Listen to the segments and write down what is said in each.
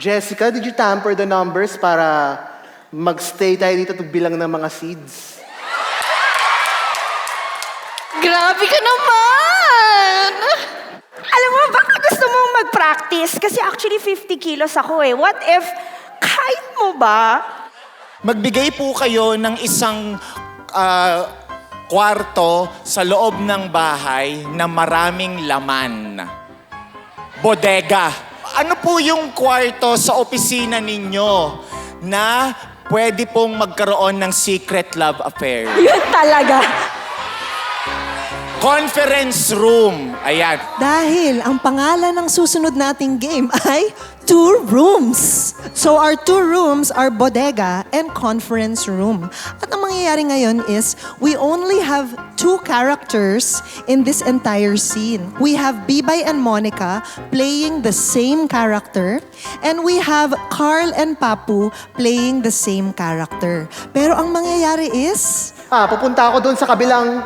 Jessica, did you tamper the numbers para magstay tayo dito at bilang ng mga seeds? Grabe ka naman! Alam mo, baka gusto mong mag-practice? Kasi actually 50 kilos ako eh. What if, kahit mo ba? Magbigay po kayo ng isang kwarto sa loob ng bahay na maraming laman. Bodega. Ano po yung kwarto sa opisina ninyo na pwede pong magkaroon ng secret love affair? Yun talaga. Conference room. Ayan. Dahil ang pangalan ng susunod nating game ay Two Rooms. So our two rooms are bodega and conference room. At ang mangyayari ngayon is we only have two characters in this entire scene. We have Bibay and Monica playing the same character and we have Carl and Papu playing the same character. Pero ang mangyayari is Pupunta ako doon sa kabilang...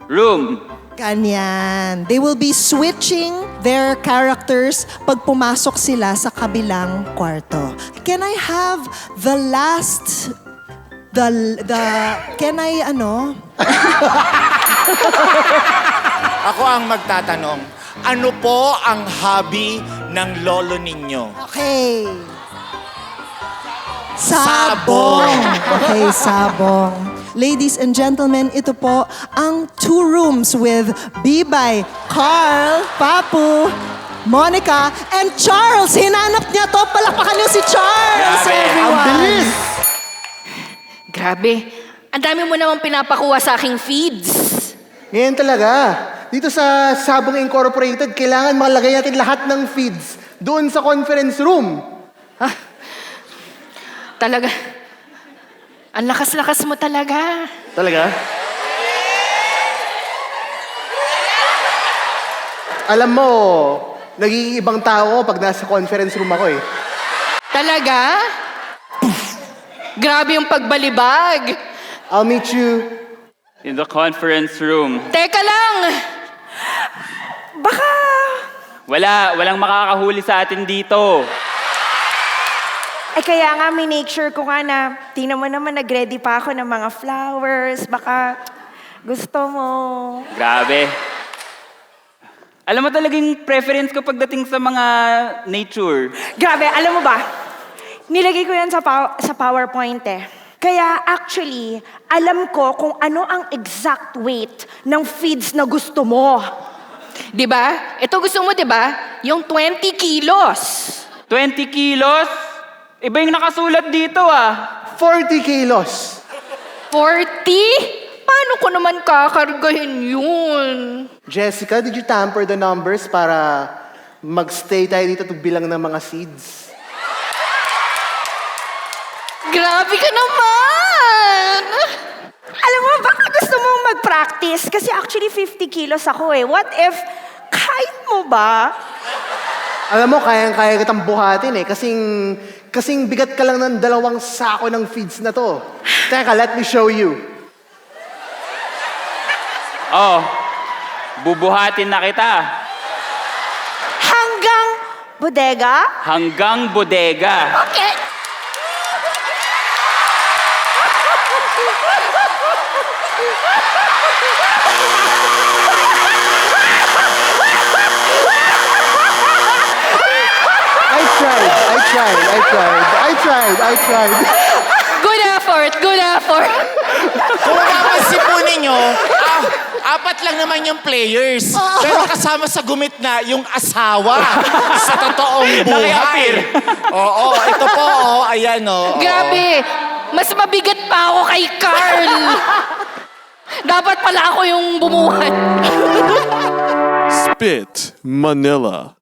Room. ganyan. They will be switching their characters pag pumasok sila sa kabilang kwarto. Can I have the last... Can I Ako ang magtatanong. Ano po ang hobby ng lolo ninyo? Okay. Sabong. Okay, sabong. Ladies and gentlemen, ito po ang Two Rooms with Bibay, Carl, Papu, Monica, and Charles. Hinanap niya to. Palakpakan niyo si Charles, Grabe, everyone. Ang bilis! Grabe. Ang dami mo naman pinapakuha sa aking feeds. Ngayon talaga. Dito sa Sabong Incorporated, kailangan makalagay natin lahat ng feeds doon sa conference room. Talaga. Ang lakas-lakas mo talaga. Talaga? Alam mo, nagiging ibang tao pag nasa conference room ako eh. Talaga? Grabe yung pagbalibag. I'll meet you. In the conference room. Teka lang. Baka... Walang makakahuli sa atin dito. Ay kaya nga, make sure ko nga na, tingnan mo naman, nag-ready pa ako ng mga flowers. Baka gusto mo. Grabe. Alam mo talagang preference ko pagdating sa mga nature. Grabe, alam mo ba? Nilagay ko yan sa PowerPoint eh. Kaya actually, alam ko kung ano ang exact weight ng feeds na gusto mo. Di ba? Ito gusto mo, di ba? Yung 20 kilos. 20 kilos? Iba yung nakasulat dito 40 kilos. 40? Paano ko naman kakargahin yun? Jessica, did you tamper the numbers para magstay tayo dito at bilang ng mga seeds? Grabe ka naman! Alam mo, baka gusto mong mag-practice? Kasi actually 50 kilos ako eh. What if, kahit mo ba? Alam mo, kayang-kaya kitang buhatin eh. Kasing bigat ka lang ng 2 sako ng feeds na to. Teka, let me show you. Oh, bubuhatin na kita. Hanggang bodega? Hanggang bodega. Okay. I tried. Good effort, good effort. Kung napansin po ninyo, 4 lang naman yung players. Pero kasama sa gumit na yung asawa sa totoong buhay. Naki-appear. Oo, ito po, ayan Grabe, mas mabigat pa ako kay Carl. Dapat pala ako yung bumuhat. Spit Manila.